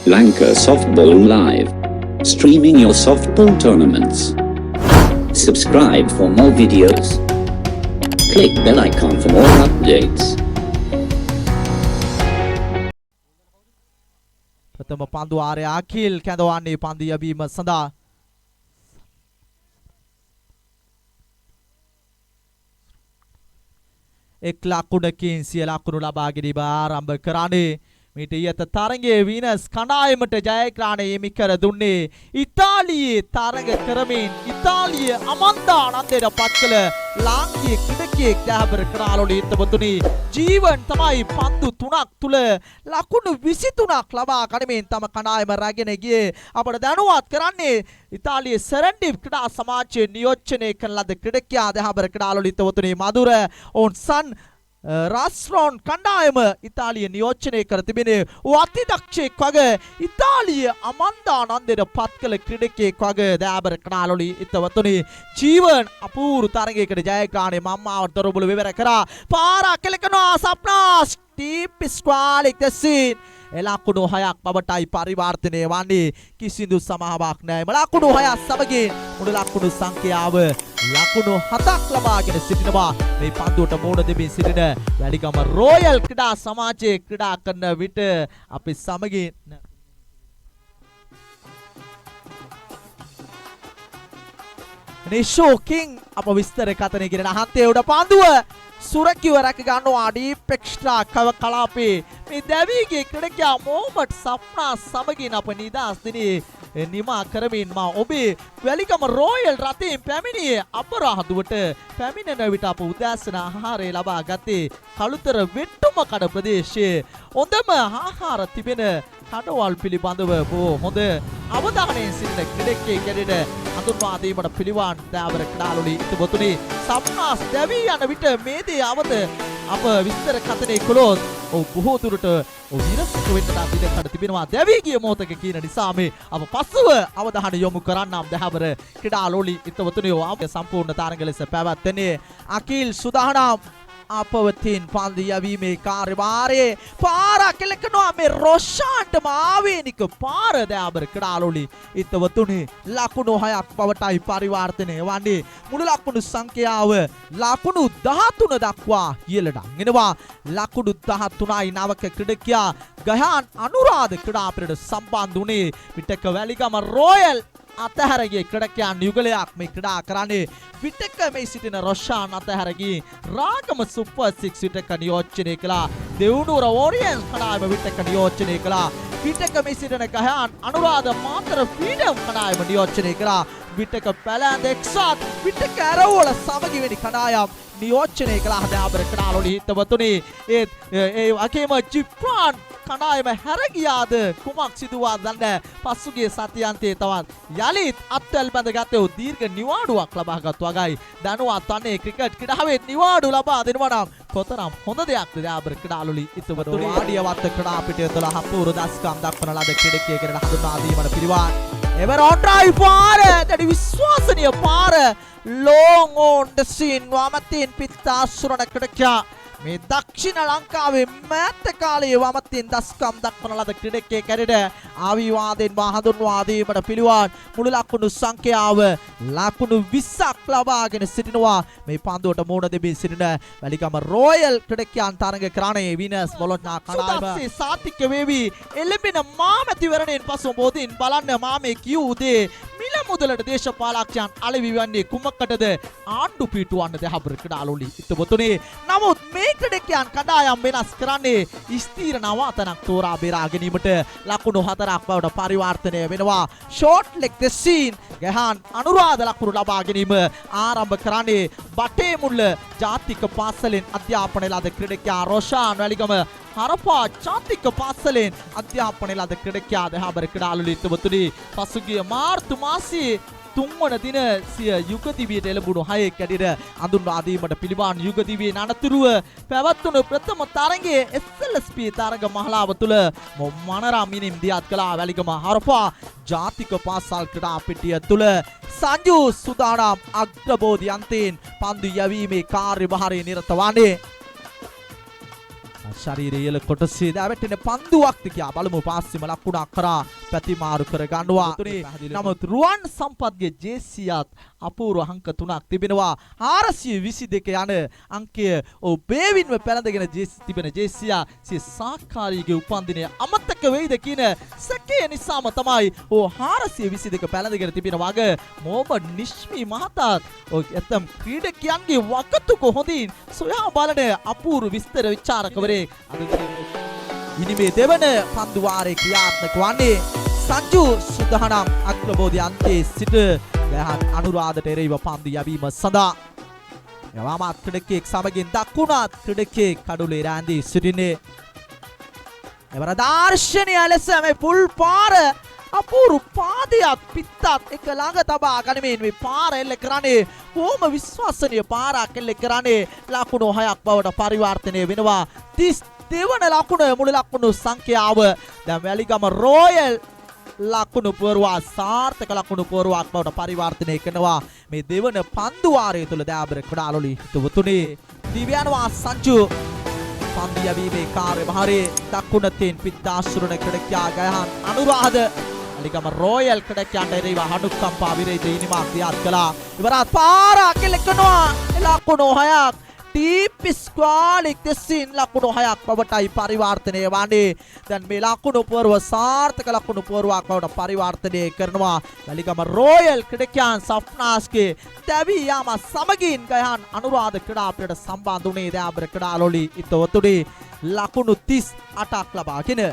Lanka Softball Live. Streaming your softball tournaments. Subscribe for more videos. Click bell icon for more updates. ප්‍රථම පන්දු ආරය අකිල් කැඳවන්නේ පන්දු යැවීම සඳහා එක් ලකුණකින් සිය ලකුණු ලබා ගැනීම ආරම්භ කරන්නේ මීට ඊයත තරගයේ වීනස් කණ්ඩායමට ජයග්‍රහණය හිමි කර දුන්නේ ඉතාලියේ තරග කරමින් ඉතාලිය අමන්දා ආනන්දයට පත් කළ ලාංකීය ක්‍රීඩකයෙක් දැහැබර කරාලොලි හිටපොතුනි ජීවන් තමයි පන්දු 3ක් තුල ලකුණු 23ක් ලබා ගනිමින් තම කණ්ඩායම රැගෙන ගියේ අපට දැනුවත් කරන්නේ ඉතාලියේ සෙරෙන්ඩිව් ක්‍රීඩා සමාජයේ නියෝජනය කරන ලද ක්‍රීඩකයා දැහැබර කරාලොලි හිටපොතුනි මధుර ඔවුන් සන් රාස්රෝන් කණ්ඩායම ඉතාලිය නියෝජනය කර තිබෙනේ අති දක්ෂයෙක් වගේ ඉතාලිය අමන්දා ආනන්දයට පත් කළ ක්‍රීඩකයෙක් වගේ දැහැබර කරාලොලි හිටපොතුනි ජීවන් අපූර්ව තරගයකට ජයග්‍රහණය මම්මාවට දොරබුළු විවර කරා පාරක් කෙලකනවා සප්නාස් ටීප් ස්ක්වාලික් දැසීන් ලකුණු 6ක් බවටයි පරිවර්තනය වන්නේ කිසිදු සමාවක් නැහැ ලකුණු 6ක් සමගින් මුළු ලකුණු සංඛ්‍යාව ලකුණු 7ක් ලබාගෙන සිටිනවා මේ පන්දුවට මෝඩ දෙමින් සිටින වැලිගම රොයල් ක්‍රීඩා සමාජයේ ක්‍රීඩා කරන විට අපි සමගින් නිෂෝ කිං අප විස්තර කතනය කරන හන්තේ උඩ පන්දුව සුරකිව රැක ගන්නවා ඩීප් එක්ස්ට්‍රා කව කලාපේ මේ දැවීගේ ක්‍රීඩකයා මොහමඩ් සෆ්නා සමගින් අප නිදහස් දිනේ නිමා කරමින් මා ඔබේ වැලිගම රොයල් රථයෙන් පැමිණියේ අපරාධුවට පැමිණෙන විට අප උදෑසන ආහාරය ලබා ගත්තේ කළුතර වෙට්ටුම කඩ ප්‍රදේශයේ හොඳම ආහාර තිබෙන කඩවල් පිළිබඳව හොඳ අවධානයෙන් සිටින ක්‍රීඩකයෙක් ගැනට හඳුන්වා දීමට පිළිවන් දැවර ක්‍රීඩාලුලි ඉතිබතුනි සම්මාස් දැවී යන විට මේ දේ අවද අප විස්තර කතනේ කළොත් බොහෝ දුරට නිරසක වෙන්නට ඉඩකඩ තිබෙනවා දැවී ගිය මොහොතක කියන නිසා මේ අප පසුව අවධානය යොමු කරන්නම් දැවර ක්‍රීඩාලුලි ඉතිබතුනි අප සම්පූර්ණ තරඟ ලෙස පැවැත්වෙන්නේ අකිල් සුදානම් අපවතින් පන්දු යැවීමේ කාර්යභාරයේ පාරක් කෙලකනවා මේ රොෂාන්ට ආවේනික පාර දැබර ක්‍රීඩාලුලි ඉතවතුනි ලකුණු 6ක් බවටයි පරිවර්තනය වන්නේ මුළු ලකුණු සංඛ්‍යාව ලකුණු 13 දක්වා ඉහළට ගෙනවා ලකුණු 13යි නවක ක්‍රීඩකයා ගහන් අනුරාධ ක්‍රීඩා පෙරට සම්බන්ධ වුණේ විටක වැලිගම රොයල් අතහැරගේ ක්‍රීඩකයන් යුගලයක් මේ ක්‍රීඩා කරන්නේ විටක මේ සිටින රොෂාන් අතහැරගී රාගම සුපර් 6 විටක නියෝජනය කළා දෙවුනුවර වෝරියන්ස් කණ්ඩායම විටක නියෝජනය කළා විටක මේ සිටින ගහයන් අනුරාධ මාතර ෆ්‍රීඩම් කණ්ඩායම නියෝජනය කළා විටක පැලෑන්ද එක්සත් විටක ඇරවල සමගි වෙනි කණ්ඩායම් නියෝජනය කළා දැබර ක්‍රීඩාලුලි හිටවතුනි ඒ වගේම ජිප්‍රාන් කණ්ඩායම හැරගියාද කුමක් සිදුවාද දන්නේ පසුගිය සතියන්තයේ තවත් යලිත් අත්වැල් බැඳගත්තේ දීර්ඝ නිවාඩුවක් ලබාගත් වගයි දැනුවත් වන්නේ ක්‍රිකට් ක්‍රීඩාවේ නිවාඩු ලබා දෙනවා නම් කොතරම් හොඳ දෙයක්ද දැබර ක්‍රීඩාලුලි ඉතුවතුනි ආඩියවත් ක්‍රීඩා පිටිය තුළ අපූර්ව දස්කම් දක්වන ලද ක්‍රීඩකයෙකුට හඳුන්වා දීමට පිළිවන් එවර ඔන් ඩ්‍රයිව් පාර දැඩි විශ්වාසනීය පාර long on the scene වමතින් පිටාසුරණ ක්‍රීඩකයා මේ දක්ෂිණ ලංකාවේ මෑත කාලයේ වමතින් දස්කම් දක්වන ලද ක්‍රීඩකයෙක් හැටියට ආවිවාදෙන් හඳුන්වා දීමට පිළිවන් මුළු ලකුණු සංඛ්‍යාව ලකුණු 20ක් ලබාගෙන සිටිනවා මේ පන්දුවට මුහුණ දෙමින් සිටින වැලිගම රොයල් ක්‍රීඩකයන් තරඟ කරන්නේ විනස් බොලොඥා කණ්ඩායම සාතික වේවි එළඹෙන මාමැතිවරණයෙන් පසු බෝධින් බලන්න මාමේ කියූ දේ මිල මුදලට දේශපාලකයන් අලෙවි වන්නේ කුමකටද ආණ්ඩු පිටුවන්න දැහැබර ක්‍රීඩාලුලි ඉතබතුනේ නමුත් මේ ක්‍රීඩකයන් කණ්ඩායම් වෙනස් කරන්නේ ස්ථීර නවාතනක් තෝරා බේරා ගැනීමට ලකුණු 4ක් බවට පරිවර්තනය වෙනවා ෂෝට් ලෙග් දෙසීන් ගහන් අනුරාධ ලකුණු ලබා ගැනීම ආරම්භ කරන්නේ බටේ මුල්ල ජාතික පාසලෙන් අධ්‍යාපනය ලද ක්‍රීඩකයා රොෂාන් වැලිගම හරපා ජාතික පාසලෙන් අධ්‍යාපනය ලද ක්‍රීඩකයා දැහැබර ක්‍රීඩාලුලි ඉතබතුනි පසුගිය මාර්තු මාසයේ 3 වන දින සිය යුගදිවියට එළඹුණු 6ක් ඇඩියට අඳුන්වා දීමට පිළිවන් යුගදිවියේ අනතුරුව පැවැත්වුණු ප්‍රථම තරගයේ SLSP තරග මහලාව තුල මනරම් මිනිම් දියත් කළා වැලිගම හරපා ජාතික පාසල් ක්‍රීඩා පිටිය තුල සංජු සුදානම් අග්‍රබෝධි අන්තයෙන් පන්දු යැවීමේ කාර්යභාරයේ නිරත වන්නේ ශරීරයේ ඉහළ කොටසේ දැවෙටෙන පන්දුවක් තියා බලමු පාස්සෙම ලකුණක් කරා ප්‍රතිමාරු කර ගන්නවා. නමුත් රුවන් සම්පත්ගේ ජේසියාත් අපූර්ව අංක 3ක් තිබෙනවා. 422 යන අංකය බේවින්ම පැලඳගෙන තිබෙන ජේසියා සිය සාකාරීගේ උපන්දිනය අමතක වෙයිද කියන සැකය නිසාම තමයි 422 පැලඳගෙන තිබෙන වග මොහමඩ් නිෂ්මි මහතාත් ඇතම් ක්‍රීඩකයන්ගේ වකතුක හොඳින් සොයා බලන අපූර්ව විස්තර විචාරකවරේ ඉනිමේ දෙවන පන්දු වාරයේ ක්‍රියාත්මක වන්නේ සංජු සුදහනම් අක්‍රබෝධි අන්තයේ සිට දැහන් අනුරාධට එරෙහිව පන්දු යැවීම සඳහා යවාමත් ක්‍රීඩකයෙක් සමගින් දකුණත් ක්‍රීඩකයෙක් කඩුලේ රැඳී සිටින්නේ. එවර දර්ශනීය ලෙස මේ පුල් පාර අපූර්ව පාදයක් පිත්තත් එක ළඟ තබා ගනිමින් මේ පාර එල්ල කරන්නේ බොහොම විශ්වසනීය පාරක් එල්ල කරන්නේ ලකුණු 6ක් බවට පරිවර්තනය වෙනවා. 32 වන ලකුණ මුළු ලකුණු සංඛ්‍යාව දැන් වැලිගම රොයල් ලකුණු පුවරුවා සාර්ථක ලකුණු පුවරුවක් බවට පරිවර්තනය කරනවා. මේ දෙවන පන්දු වාරය තුල දෑබර ක්‍රඩාලොලි තුතුනේ දිව්‍යනවා සංජු පන්දු යැවීමේ කාර්යභාරයේ දකුණතෙන් පිත්තාසුරන ක්‍රීඩකයා ගයහන් අනුරාධ අලිගම රොයල් ක්‍රීඩකයන්ට එරෙහිව හනුක්කම්පා විරහිත ඉනිමක් ක්‍රියාත් කළා. ඉවරත් පාරක් එලකනවා ලකුණු 6ක් ටීපිස් ස්ක්වාලික් දෙසින් ලකුණු 6ක් බවටයි පරිවර්තනය වන්නේ. දැන් මේ ලකුණු පුවරුව සාර්ථක ලකුණු පුවරුවක් බවට පරිවර්තනය කරනවා. වැලිගම රොයල් ක්‍රීඩකයන් සෆ්නාස්ගේ දැවී යාම සමගින් ගයහන් අනුරාධ ක්‍රීඩාපියට සම්බන්ධ වුණේ දෑබර ක්‍රීඩාලොලි ඉතවතුනේ ලකුණු 38ක් ලබාගෙන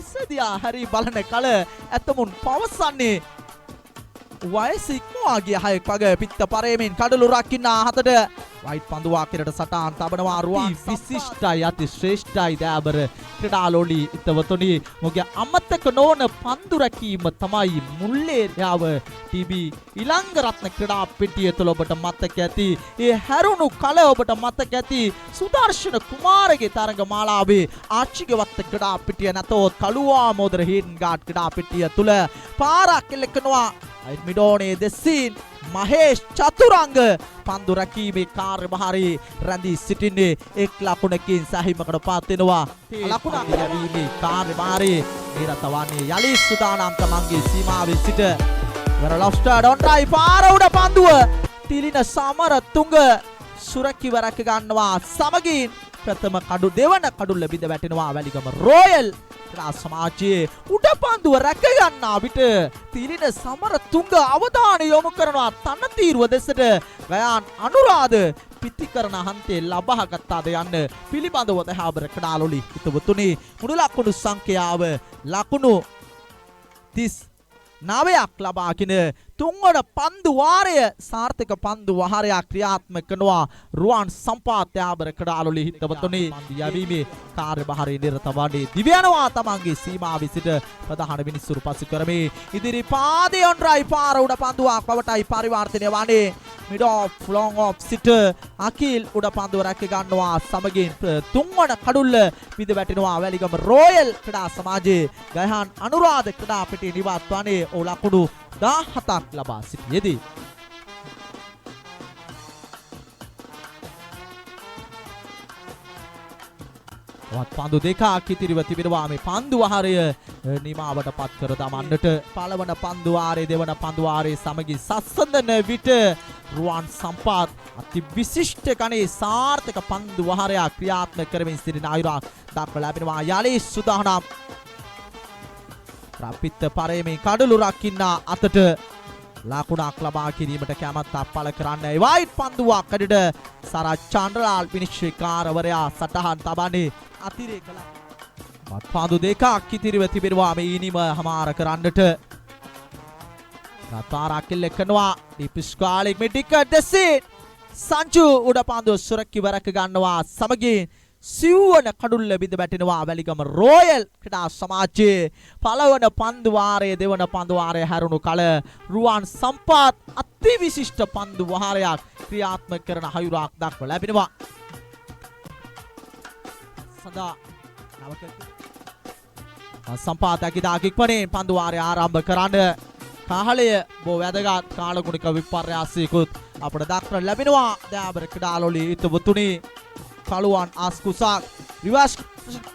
ඉස්සදියා හරි බලන කල ඇතමුන් පවසන්නේ වයස ඉක්මවා ගිය හයෙක් වගේ පිත්ත පරේමින් කඩලු රකින්න හතට වයිට් පන්දුවක් කෙරට සටහන් තබනවා. රුවන් විශිෂ්ටයි අති ශ්‍රේෂ්ඨයි දෑබර ක්‍රීඩාලොලි ඉතවතුනි. මොකද අමතක නොවන පන්දු රැකීම තමයි මුල්ලේරියාව ටීබී ඉලංගරත්න ක්‍රීඩා පෙට්ටිය තුළ ඔබට මතක ඇති. ඒ හැරුණු කල ඔබට මතක ඇති සුදර්ශන කුමාරගේ තරඟ මාලාවේ ආච්චිගවත්ත ක්‍රීඩා පෙට්ටිය නැතොත් කළුවා මෝදර හීන් ගාඩ් ක්‍රීඩා පෙට්ටිය තුළ පාරක් එල්ලකනවා. මිඩෝනේ දෙසින් මහේෂ් චතුරංග පන්දු රැකීමේ කාර්යභාරයේ රැඳී සිටින්නේ එක් ලකුණකින් සැහිමකට පත් වෙනවා. ලකුණක් යැවීමේ කාර්යභාරයේ නිරත වන්නේ යලි සුදානම් තමන්ගේ සීමාවේ සිට වර ලොස්ටර් ඩොන්රයි පාර උඩ පන්දුව තිලින සමරතුංග සුරකිව රැක ගන්නවා. සමගින් ප්‍රථම කඩු දෙවන කඩුල්ල බිඳ වැටෙනවා. වැලිගම රොයල් ක්‍රීඩා සමාජයේ උඩ පන්දුව රැක ගන්නා විට තිලින සමරතුංග අවධානය යොමු කරනවා තනතිරුව දෙසට. ගයාන් අනුරාධ පිතිකරන හන්තේ ලබා ගත්තාද යන්න පිළිබඳව දහබර ක්‍රීඩාලොලි ඉතවතුනේ මුළු ලකුණු සංඛ්‍යාව ලකුණු 39ක් ලබාගෙන තුන්වන පන්දු වාරය සාර්ථක පන්දු වහරයක් ක්‍රියාත්මක කරනවා. රුවන් සම්පාත් දෑබර ක්‍රීඩාලොලි හිතවතුනේ පන්දු යැවීමේ කාර්යභාරයේ නිරත වන්නේ දිව්‍යනවා තමන්ගේ සීමාව විසිට ප්‍රධාන විනිසුරු පසු කරමේ ඉදිරි පාදයේ ඔන්රයි පාර උඩ පන්දුවක් බවටයි පරිවර්තනය වන්නේ. මිඩ් ඔෆ් ලොං ඔෆ් සිට අකිල් උඩ පන්දුව රැක ගන්නවා. සමගින් තුන්වන කඩුල්ල විද වැටෙනවා. වැලිගම රොයල් ක්‍රීඩා සමාජයේ ගයහන් අනුරාධ ක්‍රීඩා පිටියේ නිවාත් වන්නේ ලකුණු 17ක් ලබා සිටියේදී වත් පන්දු දෙකක් ඉතිරිව තිබෙනවා. මේ පන්දු වහරය නිමාවට පත් කර දමන්නට පළවන පන්දු වාරයේ දෙවන පන්දු වාරයේ සමගින් සස්සඳන විට රුවන් සම්පාත් අති විශිෂ්ට ගණේ සාර්ථක පන්දු වහරයක් ක්‍රියාත්මක කරමින් සිටින අයුරක් දක්වා ලැබෙනවා. යලි සුදානම් රපිත පරේමේ කඩලු රකින්න අතට ලකුණක් ලබා ගැනීමට කැමැත්තක් පළ කරන්නයි. වයිට් පන්දුවක් කඩට සරත් චන්ද්‍රලාල් විනිශ්චයකාරවරයා සටහන් තබන්නේ අතිරේක වත් පන්දු දෙකක් ඉතිරිව තිබෙනවා මේ ඉනිම හමාර කරන්නට. රතාරක් එල්ලකනවා ඩිප්ස්කාලික් මෙඩික දෙසින් සංජු උඩ පන්දුව සුරකිව රැක ගන්නවා. සමගින් සිව්වන කඩුල්ල බිඳ වැටෙනවා. වැලිගම රොයල් ක්‍රීඩා සමාජයේ පළවන පන්දු වාරයේ දෙවන පන්දු වාරයේ හැරුණු කල රුවන් සම්පාත් අති විශිෂ්ට පන්දු වහරයක් ක්‍රියාත්මක කරන හයුරක් දක්වා ලැබෙනවා. සදා සම්පාත් අකිදාක ඉක්මනින් පන්දු වාරය ආරම්භ කරන්න කාලය බොහෝ වැදගත් කාලගුණික විපර්යාසයකුත් අපට දක්වන්න ලැබෙනවා. දෑබර ක්‍රීඩාලොලි ඉතවතුනේ කළුවන් අස්කුසක් රිවර්ස්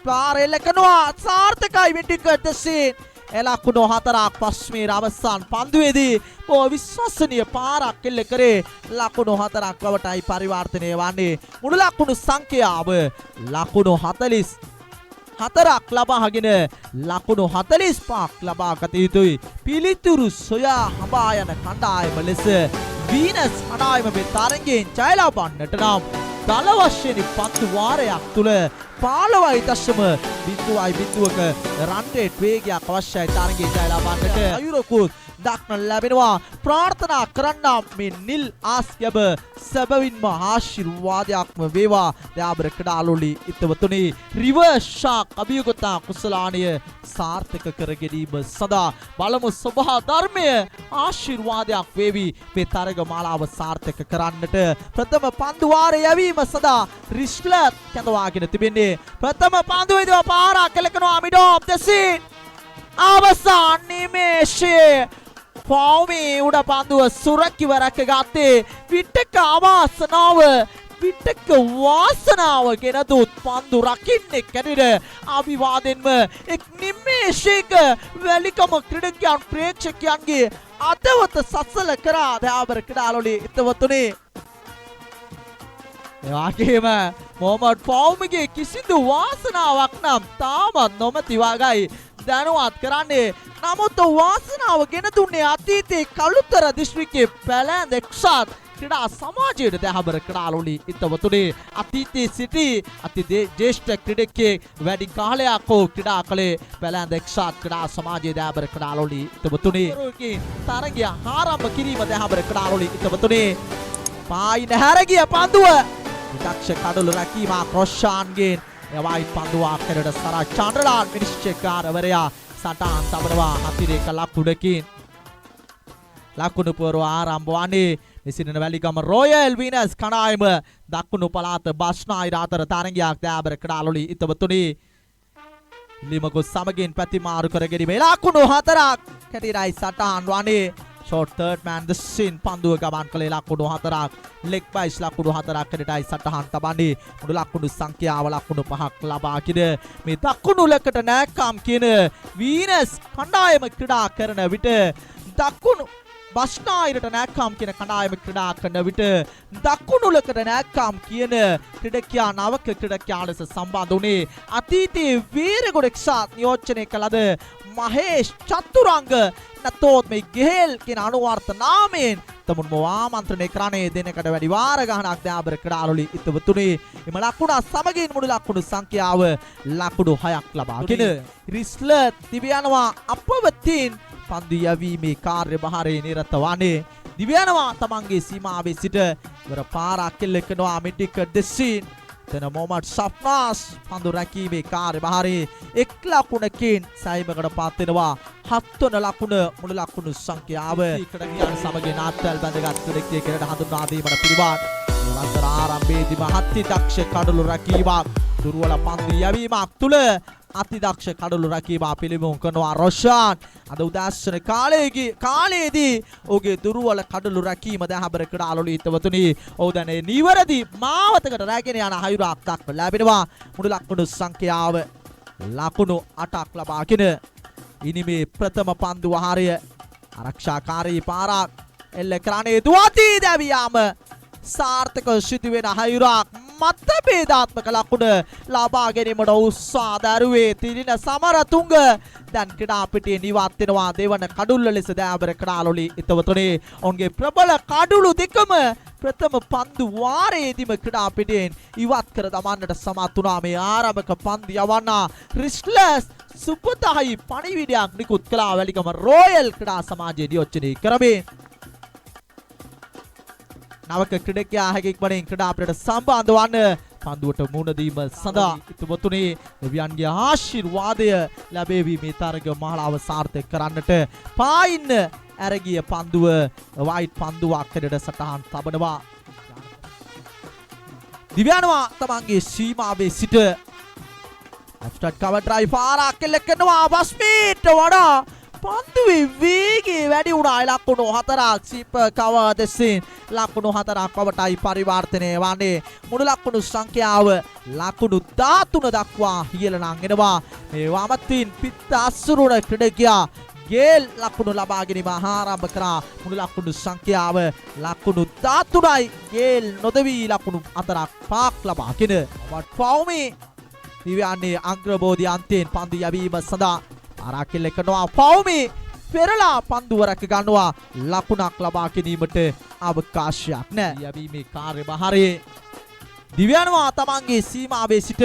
පාර එල්ල කරනවා සාර්ථකයි මෙටිකට් දෙසින් එලකුණු 4ක් පස්මීර අවසන් පන්දුවේදී විශ්වසනීය පාරක් එල්ල කරේ ලකුණු 4ක් බවටයි පරිවර්තනය වන්නේ මුළු ලකුණු සංඛ්‍යාව ලකුණු 44ක් ලබාගෙන ලකුණු 45ක් ලබා ගත යුතුයි පිළිතුරු සොයා හඹා යන කණ්ඩායම ලෙස වීනස් කණ්ඩායම මේ තරගයෙන් ජය ලබන්නට නම් දල වශයෙන් පන්දු වාරයක් තුල 15.0.0ක රන් රේට් වේගයක් අවශ්‍යයි තරගයේ ජය ලබන්නට අයුරකුත් දක්නට ලැබෙනවා ප්‍රාර්ථනා කරන්නම් මේ නිල් ආස්යබ සැබවින්ම ආශිර්වාදයක්ම වේවා දයාබර කඩාලොලි ඉතවතුනි රිවර්ස් ෂාක් අභියෝගතා කුසලානිය සාර්ථක කර ගැනීම සඳහා බලමු සබහා ධර්මය ආශිර්වාදයක් වේවි මේ තරග මාලාව සාර්ථක කරන්නට ප්‍රථම පන්දු වාරය යැවීම සඳහා රිස්ලර් කැඳවාගෙන තිබෙන්නේ ප්‍රථම පන්දුවේදී පාරක් කෙලකනවා මිඩ් ඔෆ් ද සීන් අවසන් නිමේෂයේ පෞමී උඩ පන්දුව සුරකිව රැක ගත්තේ විටක අවාසනාව විටක වාසනාව ගෙන දුත් පන්දු රකින්නේ කැඩිට අභිවාදෙන්ම එක් නිමේෂයක වැලිකම ක්‍රීඩකයන් ප්‍රේක්ෂකයන්ගේ අදවත සසල කරා දයාබර කඩාලොලි ඉතවතුනේ එවාගේම මොහමඩ් ෆෞමිගේ කිසිදු වාසනාවක් නම් තාමත් නොමැති වගයි දැනුවත් කරන්නේ නමුත් වාසනාව ගෙන දුන්නේ අතීතයේ කළුතර දිස්ත්‍රික්කයේ පැලෑන්ද එක්සත් ක්‍රීඩා සමාජයේ දහබර කඩාලොලි ඉතවතුනේ අතීතයේ සිටි අති ජ්‍යෙෂ්ඨ ක්‍රීඩකයෙක් වැඩි කාලයක් ක්‍රීඩා කළේ පැලෑන්ද එක්සත් ක්‍රීඩා සමාජයේ දහබර කඩාලොලි ඉතවතුනේ තරගය ආරම්භ කිරීම දහබර කඩාලොලි ඉතවතුනේ පායින් හැර ගිය පන්දුව දක්ෂ කඩළු රැකීමක් රොෂාන්ගෙන් එවයින් පන්දුවක් කරට සරා චන්ද්‍රලාල් විනිශ්චයකාරවරයා සටහන් තබනවා අතිරේක ලකුණකින් ලකුණු පුරව ආරම්භ වන්නේ මෙසින වැලිගම රොයල් විනර්ස් කණ්ඩායම දකුණු පළාත බස්නාහිර අතර තරගයක් දෑබර කඩාලොලි ඉතවතුනි ලිමගොස් සමගින් පැතිමාරු කර ගැනීම ලකුණු 4ක් කැටිරයි සටහන් වන්නේ short third man the sin පන්දුව ගමන් කළේ ලකුණු 4ක් leg bys ලකුණු 4ක් කැටිරයි සටහන් තබන්නේ මුළු ලකුණු සංඛ්‍යාව ලකුණු 5ක් ලබාගෙන මේ දකුණු ලකට නෑකම් කියන වීනස් කණ්ඩායම ක්‍රීඩා කරන විට දකුණු බස්නාහිරට නෑකම් කියන කණ්ඩායම ක්‍රීඩා කරන විට දකුණු ලකට නෑකම් කියන ක්‍රීඩකයා නවක ක්‍රීඩකයා ලෙස සම්බන්ධ වුණේ අතීතයේ වීරගොඩ එක්සත් නියෝජනය කළද මහේෂ් චතුරංග නැතොත් මේ ගෙහෙල් කියන අනුවර්ත නාමයෙන් තමුන්ම ආමන්ත්‍රණය කරන්නේ දෙනකට වැඩි වාර ගණනක් දයාබර කඩාලොලි ඉතවතුනේ එම ලකුණ සමගින් මුළු ලකුණු සංඛ්‍යාව ලකුණු 6ක් ලබාගෙන රිස්ලර් දිව්‍යනවා අපවතින් පන්දු යැවීමේ කාර්යභාරයේ නිරත වන්නේ දිව්‍යනවා තමන්ගේ සීමාවේ සිට වර පාරක් කෙල්ලකනවා මෙටික දෙසින් තන මොහමඩ් සෆ්නාස් පන්දු රැකීමේ කාර්යභාරයේ එක් ලකුණකින් සයිමකට පත් වෙනවා 7 වන ලකුණ මුළු ලකුණු සංඛ්‍යාව ක්‍රීඩකයන් සමගින් ආත්වල් බැඳගත් ක්‍රීඩකයෙකුට හඳුන්වා දීමට පිළිවන් වසර ආරම්භයේදී මහත්ති දක්ෂ කඩළු රැකීමක් දුර්වල පන්දු යැවීමක් තුල අතිදක්ෂ කඩළු රැකීම පිළිබිඹු කරනවා රොෂාන් අද උදෑසන කාලයේදී ඔහුගේ දුර්වල කඩළු රැකීම දහබර කඩාලොලි ඉතවතුනි ඔහු දැන් නිවැරදි මාවතකට රැගෙන යන හයුරක් දක්ව ලැබෙනවා මුළු ලකුණු සංඛ්‍යාව ලකුණු 8ක් ලබාගෙන ඉනිමේ ප්‍රථම පන්දු ආහාරය ආරක්ෂාකාරී පාරක් එල්ල කරන්නේ දුවති දැවියාම සාර්ථක සිදුවෙන හයුරක් මතභේදාත්මක ලකුණ ලබා ගැනීමට උත්සාහ දරුවේ තිරින සමරතුංග දැන් ක්‍රීඩා පිටියේ නිවත් වෙනවා දෙවන කඩුල්ල ලෙස දෑබර කඩාලොලි ඉතවතුනේ ඔවුන්ගේ ප්‍රබල කඩුළු දෙකම ප්‍රථම පන්දු වාරයේදීම ක්‍රීඩා පිටියෙන් ඉවත් කර දමන්නට සමත් වුණා මේ ආරම්භක පන්දු යවන්න රිස්ලර්ස් සුපතහයි පණිවිඩයක් නිකුත් කළා වැලිගම රොයල් ක්‍රීඩා සමාජයේ නියෝජනය කරමින් නවක ක්‍රීඩකයා හැකියක්මනින් ක්‍රීඩා අපිට සම්බන්ධ වන්න පන්දුවට මුහුණ දීම සඳහා ඉතුමුතුනේ දෙවියන්ගේ ආශිර්වාදය ලැබෙවි මේ තරග මාලාව සාර්ථක කරන්නට පායින්න ඇරගිය පන්දුව වයිට් පන්දුවක් හැඩට සටහන් තබනවා දිව්‍යනවා තමන්ගේ සීමාවේ සිට ඇෆ්ටර් කවර් ඩ්‍රයිව් පාරක් කෙල්ල කරනවා බස්මීට වඩා පන්දුවේ වේගය වැඩි වුණා. ලකුණු 4ක් සිප් කවර් දෙසින් ලකුණු 4ක් පවටයි පරිවර්තනය වන්නේ. මුළු ලකුණු සංඛ්‍යාව ලකුණු 13 දක්වා ඉහළ නංගෙනවා. මේ වමතින් පිත්ත අසුරුණ ක්‍රීඩකයා ගේල් ලකුණු ලබා ගැනීම ආරම්භ කරා. මුළු ලකුණු සංඛ්‍යාව ලකුණු 13යි. ගේල් නොදවි ලකුණු 4ක් පාක් ලබාගෙන වත් ෆෞමි දිව්‍යන්නේ අග්‍රබෝධි අන්තයෙන් පන්දු යැවීම සඳහා ආරාකෙල්ල කරනවා. ෆෞමි පෙරලා පන්දුව රැක ගන්නවා. ලකුණක් ලබා ගැනීමට අවකාශයක් නැහැ. යැවීමේ කාර්යභාරයේ දිව්‍යනවා තමන්ගේ සීමාවේ සිට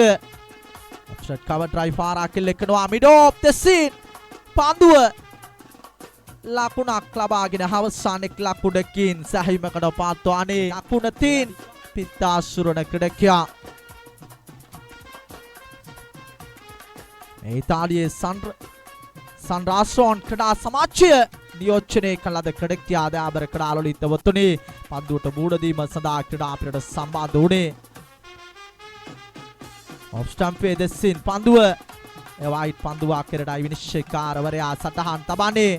ඔෆ්සයිඩ් කවර් ඩ්‍රයිව් ආරාකෙල්ල කරනවා. මිඩ් ඔෆ් ද සීන් පන්දුව ලකුණක් ලබාගෙන අවසානයේ ලකුණකින් සැහැීමකට පාත්වානේ. ලකුණ 3 පිත්තාසුරණ ක්‍රීඩකයා ඉතාලියේ සන්රාසෝන් ක්‍රීඩා සමාජය නියෝජනය කළ ලද ක්‍රීඩකයා දයාබර ක්‍රීඩාවල ඉතවතුනේ පන්දුවට මූණ දීම සඳහා ක්‍රීඩා පිටට සම්බන්ධ වුණේ. ඔෆ් ස්ටම්පේ දෙසින් පන්දුව එවයිට් පන්දුවක් කෙරෙඩයි විනිශ්චයකාරවරයා සටහන් තබන්නේ.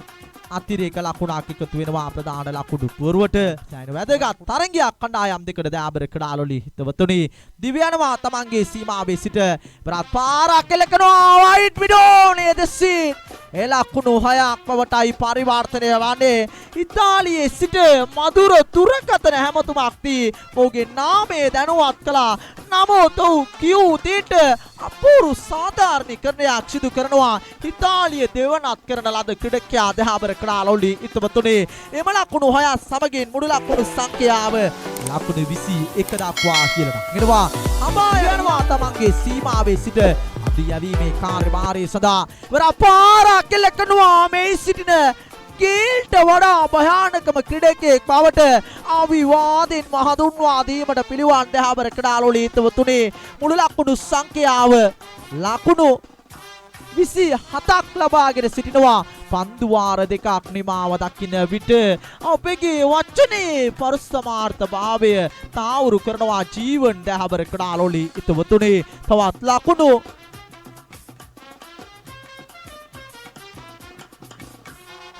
අතිරේක ලකුණක් එකතු වෙනවා ප්‍රධාන ලකුණු පුවරුවට. දැන් වැදගත් තරගයක් කණ්ඩායම් දෙකට දයාබර ක්‍රීඩාවලි හිතවතුනි දිව්‍යනවා තමන්ගේ සීමාවේ සිට බරත් පාරක් එලකනවා. වයිට් මිඩෝනේ දෙසින් ඒ ලකුණු 6ක් පවටයි පරිවර්තනය වන්නේ. ඉතාලියේ සිට මధుර දුරකථන හැමතුමක් දී ඔහුගේ නාමය දැනුවත් කළා. නමුත් ඔහු කියූ දේට අපූර්ව සාධාරණීකරණයක් සිදු කරනවා. ඉතාලිය දෙවනත් කරන ලද ක්‍රීඩකයා දයාබර ක්‍රීඩාවලි හිතවතුනි එම ලකුණු 6 සමගින් මුළු ලකුණු සංඛ්‍යාව ලකුණු 21 දක්වා කියලා නගනවා. අමාය යනවා තමන්ගේ සීමාවේ සිට යැවීමේ කාර්යභාරය සඳහා වරපාරක් එලකනවා. මේ සිටින ගේල්ට වඩා භයානකම ක්‍රීඩකයෙක් බවට අවිවාදෙන් හඳුන්වා දීමට පිළිවන් දයාබර ක්‍රීඩාවලි හිතවතුනි මුළු ලකුණු සංඛ්‍යාව ලකුණු 27ක් ලබාගෙන සිටිනවා. පන්දු වාර දෙකක් නිමාව දකින්න විට අපගේ වචනේ පරිසමාර්ථ භාවය තාවුරු කරනවා ජීවන් දයාබර ක්‍රීඩාවලි හිතවතුනි තවත් ලකුණු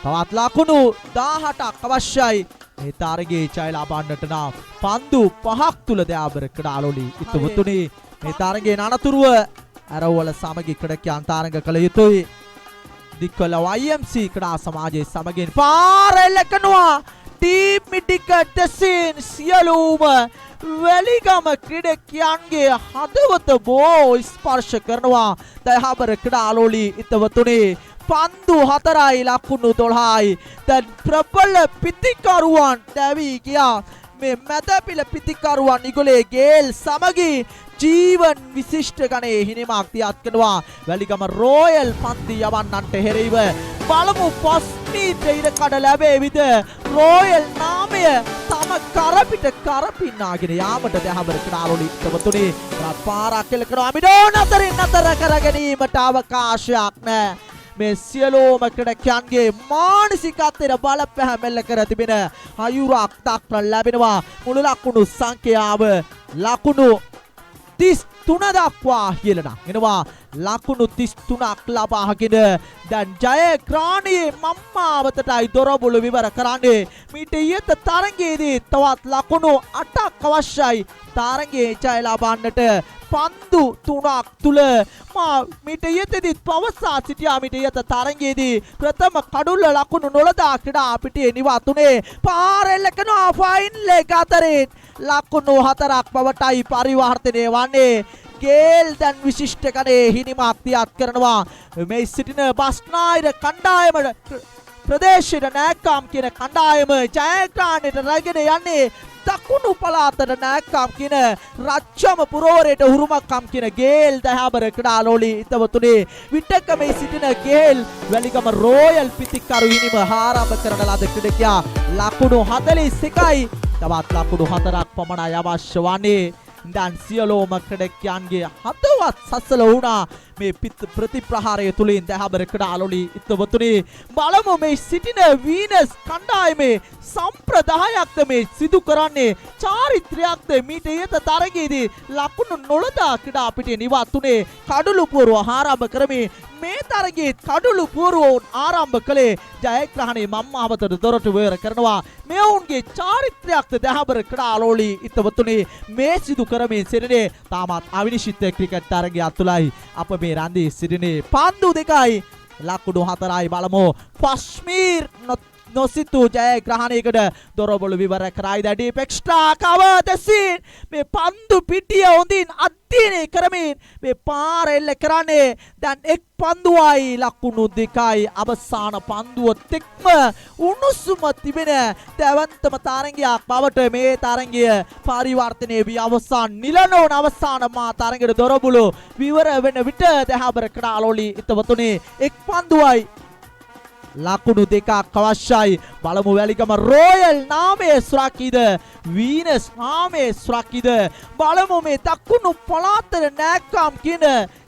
18ක් අවශ්‍යයි. මේ තරගයේ ජය ලබන්නට නම් පන්දු 5ක් තුල දයාබර ක්‍රීඩාවලි හිතවතුනි මේ තරගයේ අනතුරුව ඇරවල සමගි ක්‍රීඩකයන් තරඟ කළ යුතුයි. දික්වල YMC ක්‍රීඩා සමාජයේ සමගින් පාර එලකනවා. ටීම් මිටික දෙසින් සියලුම වැලිගම ක්‍රීඩකයන්ගේ හදවත බෝ ස්පර්ශ කරනවා දයාබර ක්‍රීඩාවලි හිතවතුනි. පන්දු 4යි ලකුණු 12යි. දැන් ප්‍රබල පිතිකරුවන් දැවී ගියා. මේ මැදපිල පිතිකරුවන් ඉගොලේ ගේල් සමගි ජීවන් විශිෂ්ට ගණයේ හිණිමක් තියත් කරනවා. වැලිගම රෝයල් පන්ති යවන්නන්ට එරෙහිව බලමු 5 මීටර ඉර කඩ ලැබෙවිද රෝයල් නාමය තම කරපිට කරපින්නාගෙන යාමට දයාබර ක්‍රීඩාවලි හිතවතුනි පාරක් එල කරනවා. මිඩෝන අතරින් අතර කර ගැනීමට අවකාශයක් නැහැ. මේ සියලෝම ක්‍රීඩකයන්ගේ මානසිකත්වයට බලපෑම් එල්ල කර තිබෙන අයුරක් දක්නට ලැබෙනවා. මුළු ලකුණු සංඛ්‍යාව ලකුණු 33 දක්වා ඉහළ නංගෙනවා. ලකුණු 33ක් ලබාගෙන දැන් ජයග්‍රාහණයේ මම්මාවතටයි දොරබුළු විවර කරන්නේ. මීට ඉහත තරගයේදී තවත් ලකුණු 8ක් අවශ්‍යයි. තරගයේ ජය ලබන්නට පන්දු 3ක් තුල මා මීට ඉහතදී පවසා සිටියා. මීට ඉහත තරගයේදී ප්‍රථම කඩුල්ල ලකුණු 0 ක්‍රීඩා පිටියේ නිවාතුනේ පාර එල්ලකනවා. ෆයිනල් එක අතරින් ලකුණු 4ක් බවටයි පරිවර්තනය වන්නේ. ගේල් දැන් විශිෂ්ට ගණයේ හිණිමක් තියත් කරනවා. මේ සිටින බස්නාහිර කණ්ඩායම ප්‍රදේශයේ නෑකම් කියන කණ්ඩායම ජයග්‍රහණයට රැගෙන යන්නේ දකුණු පළාතට නෑකම් කියන රජ්‍යම පුරවරයට උරුමකම් කියන ගේල් දයාබර ක්‍රීඩාවලි හිතවතුනි විටක මේ සිටින ගේල් වැලිගම රෝයල් පිතිකරු හිණිම ආරම්භ කරන ලද ක්‍රීඩකයා ලකුණු 41යි. තවත් ලකුණු 4ක් පමණයි අවශ්‍ය වන්නේ. දැන් සියලෝම ක්‍රීඩකයන්ගේ හදවත් සසල වුණා මේ ප්‍රතිප්‍රහාරය තුලින් දයාබර ක්‍රීඩාවලි හිතවතුනි බලමු මේ සිටින වීනස් කණ්ඩායමේ සම්ප්‍රදායක්ද මේ සිදු කරන්නේ චාරිත්‍රයක්ද. මීට ඉහත තරගයේදී ලකුණු 0 ක්‍රීඩා පිටියේ නිවත් උනේ කඩළු පුවරුව ආරම්භ කරමින් මේ තරගයේ කඩළු පුවරුවෝන් ආරම්භ කළේ ජයග්‍රහණයේ මම්මාවතට දොරටු විවර කරනවා. මෙවුන්ගේ චාරිත්‍රයක්ද දැහැබර ක්‍රඩාලෝලි ඉතවතුනේ මේ සිදු කරමින් සිටිනේ තාමත් අවිනිශ්චිත ක්‍රිකට් තරගයක් තුලයි අප මේ රැඳී සිටිනේ. පන්දු දෙකයි ලකුණු 4යි බලමු. ෆස්මීර් නොසිතු ජයග්‍රහණයකට දොරබොළු විවර කරයි දැඩි එක්ස්ට්‍රා කවර් ද සීන් මේ පන්දු පිටිය හොඳින් අධ්‍යයනය කරමින් මේ පාර එල්ල කරන්නේ දැන් එක් පන්දුවයි ලකුණු දෙකයි අවසාන පන්දුව තෙක්ම උණුසුම තිබෙන දැවන්තම තරගයක් බවට මේ තරගය පරිවර්තනය වී අවසන් නිලනෝන අවසාන මා තරගයට දොරබොළු විවර වෙන විට දැහැබර ක්‍රඩාලෝලි ඉතවතුනේ එක් පන්දුවයි ලකුණු දෙකක් අවශ්‍යයි. බලමු වැලිගම රොයල් නාමයේ සුරකිද වීනස් නාමයේ සුරකිද බලමු මේ දකුණු පළාතට නැක්කම් කියන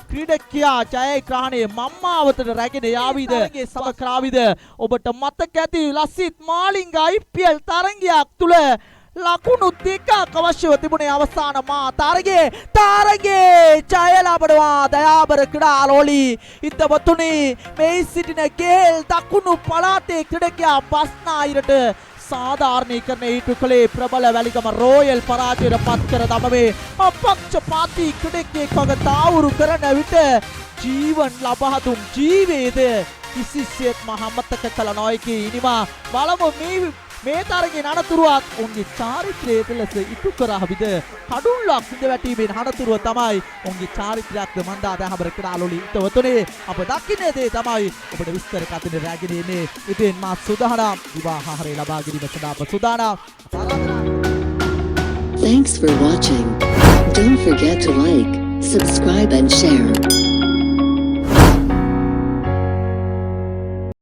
ක්‍රීඩකයා ජයග්‍රහණයේ මම්මාවතට රැගෙන යාවිද සම කරාවිද ඔබට මතක ඇති ලසිත් මාලිංග IPL තරගයක් තුල ලකුණු දෙකක් අවශ්‍යව තිබුණේ අවසාන මා තරගයේ ජය ලබනවා දයාබර ක්‍රීඩාලෝලි ඉතවතුනි මේ සිටින ගේල් දකුණු පළාතේ ක්‍රීඩකයා බස්නාහිරට සාධාරණීකරණය ඊට කළේ ප්‍රබල වැලිගම රොයල් පරාජයට පත් කර දමවේ අපක්ෂපාතී ක්‍රීඩකයෙක් වගේ තාවුරු කරන විට ජීවන් ලබා දුන් ජීවේද කිසිසේත්ම අමතක කළ නොහැකි. ඉනිමා බලමු මේ තරගේ අනතුරුවත් උන්ගේ චාරිත්‍රයේ ලෙස ඉටු කරාවිද කඩුල්ලක් ඉඳ වැටීමෙන් අනතුරුව තමයි උන්ගේ චාරිත්‍රයක්ද මන්දා දැහැබර ක්‍රඩාලෝලි ඉතවතුනේ අප දකින්නේ දේ තමයි ඔබට විස්තර කතින රැගෙන ඉන්නේ. ඉතින් මා සුදානම් විවාහාරය ලබා ගැනීම සඳහා අප සුදානම්. Thanks for watching. Don't forget to like, subscribe and share.